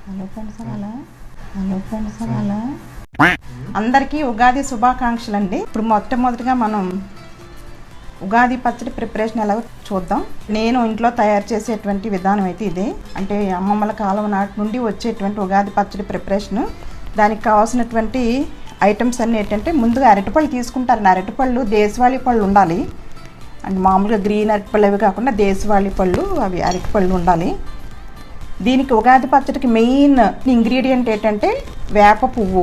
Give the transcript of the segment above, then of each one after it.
Hello friends అందరికీ ఉగాది శుభాకాంక్షలు అండి. ఇప్పుడు మొట్టమొదటిగా మనం ఉగాది పచ్చడి ప్రిపరేషన్ ఎలాగో చూద్దాం. నేను ఇంట్లో తయారు చేసేటువంటి విధానం అయితే ఇదే. అంటే అమ్మమ్మల కాలం నాటి నుండి వచ్చేటువంటి ఉగాది పచ్చడి ప్రిపరేషన్. దానికి కావాల్సినటువంటి ఐటమ్స్ అన్నీ ఏంటంటే, ముందుగా అరటిపళ్ళు తీసుకుంటారు. అరటిపళ్ళు దేశవాళీ పళ్ళు ఉండాలి. అండ్ మామూలుగా గ్రీన్ అరటిపళ్ళు అవి కాకుండా దేశవాళీ పళ్ళు, అవి అరటిపళ్ళు ఉండాలి. దీనికి ఉగాది పచ్చడికి మెయిన్ ఇంగ్రీడియంట్ ఏంటంటే వేప పువ్వు.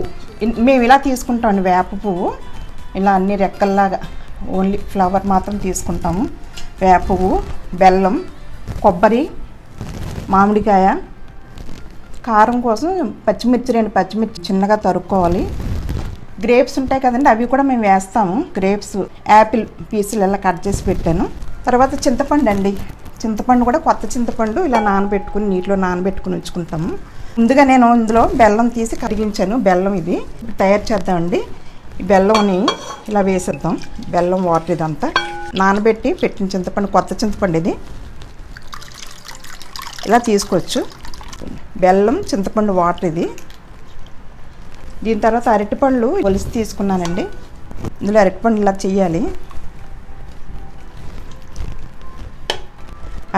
మేము ఇలా తీసుకుంటాం, వేప పువ్వు ఇలా అన్ని రెక్కల్లాగా ఓన్లీ ఫ్లవర్ మాత్రం తీసుకుంటాము. వేప పువ్వు, బెల్లం, కొబ్బరి, మామిడికాయ, కారం కోసం పచ్చిమిర్చి, 2 పచ్చిమిర్చి చిన్నగా తరుక్కోవాలి. గ్రేప్స్ ఉంటాయి కదండి, అవి కూడా మేము వేస్తాము. గ్రేప్స్, యాపిల్ పీసులు ఇలా కట్ చేసి పెట్టాను. తర్వాత చింతపండు అండి. చింతపండు కూడా కొత్త చింతపండు ఇలా నానబెట్టుకుని నీటిలో నానబెట్టుకుని ఉంచుకుంటాము. ముందుగా నేను ఇందులో బెల్లం తీసి కరిగించాను. బెల్లం ఇది తయారు చేద్దామండి. ఈ బెల్లంని ఇలా వేసేద్దాం. బెల్లం వాటర్ ఇదంతా నానబెట్టి పెట్టిన చింతపండు, కొత్త చింతపండు ఇది ఇలా తీసుకోవచ్చు. బెల్లం, చింతపండు వాటర్ ఇది. దీని తర్వాత అరటిపళ్ళు ఒలిసి తీసుకున్నానండి. ఇందులో అరటిపండు ఇలా చెయ్యాలి.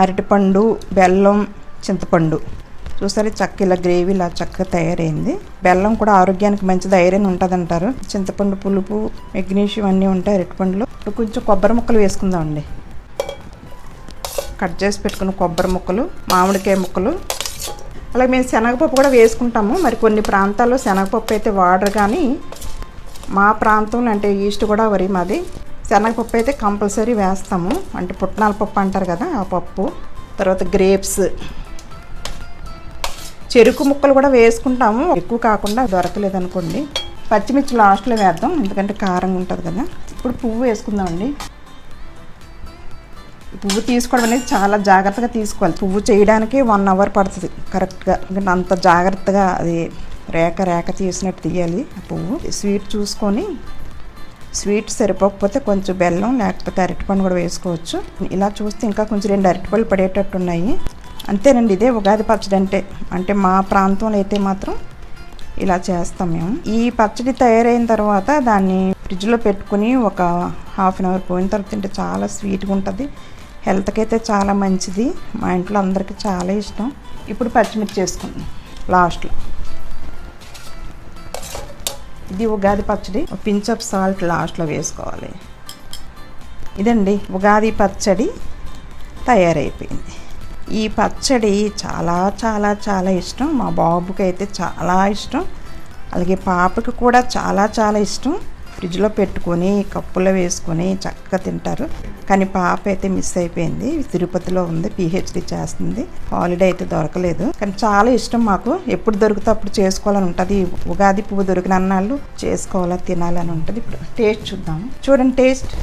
అరటిపండు, బెల్లం, చింతపండు చూసారు, చక్క ఇలా గ్రేవీ ఇలా చక్కగా తయారైంది. బెల్లం కూడా ఆరోగ్యానికి మంచిది, ఐరన్ ఉంటుంది అంటారు. చింతపండు పులుపు, మెగ్నీషియం అన్నీ ఉంటాయి అరటిపండులో. ఇప్పుడు కొంచెం కొబ్బరి ముక్కలు వేసుకుందామండి. కట్ చేసి పెట్టుకున్న కొబ్బరి ముక్కలు, మామిడికాయ ముక్కలు, అలాగే మేము శనగపప్పు కూడా వేసుకుంటాము. మరి కొన్ని ప్రాంతాల్లో శనగపప్పు అయితే వాడరు, కానీ మా ప్రాంతంలో అంటే ఈస్ట్ గోదావరి మాది, శనగపప్పు అయితే కంపల్సరీ వేస్తాము. అంటే పుట్నాల పప్పు అంటారు కదా, ఆ పప్పు. తర్వాత గ్రేప్స్, చెరుకు ముక్కలు కూడా వేసుకుంటాము, ఎక్కువ కాకుండా దొరకలేదు అనుకోండి. పచ్చిమిర్చి లాస్ట్లో వేద్దాం, ఎందుకంటే కారంగా ఉంటుంది కదా. ఇప్పుడు పువ్వు వేసుకుందామండి. పువ్వు తీసుకోవడం అనేది చాలా జాగ్రత్తగా తీసుకోవాలి. పువ్వు చేయడానికి 1 అవర్ పడుతుంది కరెక్ట్గా. ఎందుకంటే అంత జాగ్రత్తగా అది రేఖ తీసినట్టు తీయాలి ఆ పువ్వు. స్వీట్ చూసుకొని, స్వీట్ సరిపోకపోతే కొంచెం బెల్లం లేకపోతే అరటిపండు కూడా వేసుకోవచ్చు. ఇలా చూస్తే ఇంకా కొంచెం 2 అరటిపళ్ళు పడేటట్టు ఉన్నాయి. అంతేనండి, ఇదే ఉగాది పచ్చడి అంటే మా ప్రాంతంలో అయితే మాత్రం ఇలా చేస్తాం మేము. ఈ పచ్చడి తయారైన తర్వాత దాన్ని ఫ్రిడ్జ్లో పెట్టుకుని ఒక 1/2 అవర్ పోయిన తర్వాత తింటే చాలా స్వీట్గా ఉంటుంది. హెల్త్కి అయితే చాలా మంచిది. మా ఇంట్లో అందరికీ చాలా ఇష్టం. ఇప్పుడు పచ్చిమిర్చి వేసుకుందాం లాస్ట్లో. ఇది ఉగాది పచ్చడి. పించ్ ఆఫ్ సాల్ట్ లాస్ట్లో వేసుకోవాలి. ఇదండి ఉగాది పచ్చడి తయారైపోయింది. ఈ పచ్చడి చాలా చాలా చాలా ఇష్టం. మా బాబుకి అయితే చాలా ఇష్టం, అలాగే పాపకి కూడా చాలా చాలా ఇష్టం. ఫ్రిడ్జ్లో పెట్టుకొని కప్పులో వేసుకొని చక్కగా తింటారు. కానీ పాప అయితే మిస్ అయిపోయింది, తిరుపతిలో ఉంది, PhD చేస్తుంది. హాలిడే అయితే దొరకలేదు, కానీ చాలా ఇష్టం మాకు. ఎప్పుడు దొరికితే అప్పుడు చేసుకోవాలని ఉంటుంది. ఉగాది పువ్వు దొరికిన అన్నాళ్ళు చేసుకోవాలా, తినాలని ఉంటుంది. ఇప్పుడు టేస్ట్ చూద్దాం. చూడండి టేస్ట్.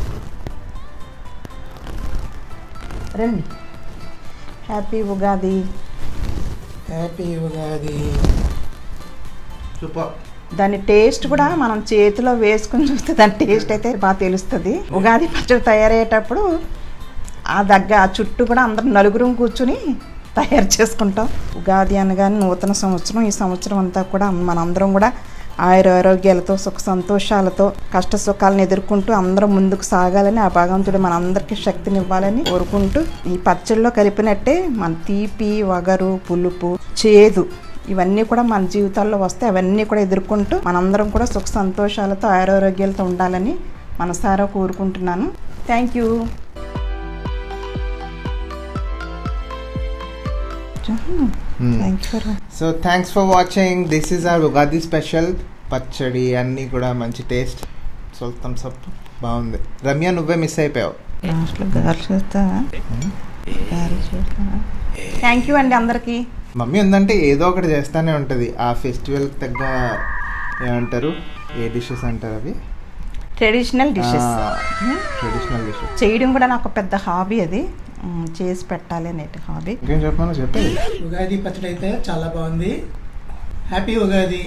రండి. Happy Ugadi. Happy Ugadi. Super. దాని టేస్ట్ కూడా మనం చేతిలో వేసుకుని చూస్తే దాని టేస్ట్ అయితే బాగా తెలుస్తుంది. ఉగాది పచ్చడి తయారయ్యేటప్పుడు ఆ చుట్టూ కూడా అందరం నలుగురం కూర్చుని తయారు చేసుకుంటాం. ఉగాది అనగానే నూతన సంవత్సరం. ఈ సంవత్సరం అంతా కూడా మనందరం కూడా ఆరోగ్యాలతో, సుఖ సంతోషాలతో, కష్ట సుఖాలను ఎదుర్కొంటూ అందరం ముందుకు సాగాలని, ఆ భగవంతుడు మనందరికీ శక్తినివ్వాలని కోరుకుంటూ, ఈ పచ్చడిలో కలిపినట్టే మన తీపి, వగరు, పులుపు, చేదు ఇవన్నీ కూడా మన జీవితాల్లో వస్తే అవన్నీ కూడా ఎదుర్కొంటూ మనందరం కూడా సుఖ సంతోషాలతో, ఆరోగ్యాలతో ఉండాలని మనసారా కోరుకుంటున్నాను. Thank you. So thanks for watching. This is our Ugadi special పచ్చడి. అన్నీ కూడా మంచి టేస్ట్. So Thums up. బాగుంది. రమ్య, నువ్వే మిస్ అయిపోయావు. థ్యాంక్ యూ అండి అందరికీ. మమ్మీ ఉందంటే ఏదో ఒకటి చేస్తూనే ఉంటుంది. ఆ ఫెస్టివల్కి తగ్గ ఏమంటారు, ఏ డిషెస్ అంటారు అవి, ట్రెడిషనల్ డిషెస్. ట్రెడిషనల్ డిషెస్ చేయడం కూడా నాకు పెద్ద హాబీ. అది చేసి పెట్టాలి అనేటి హాబీ. ఇంకేం చెప్పాను చెప్పండి. ఉగాది పచ్చడి అయితే చాలా బాగుంది. హ్యాపీ ఉగాది.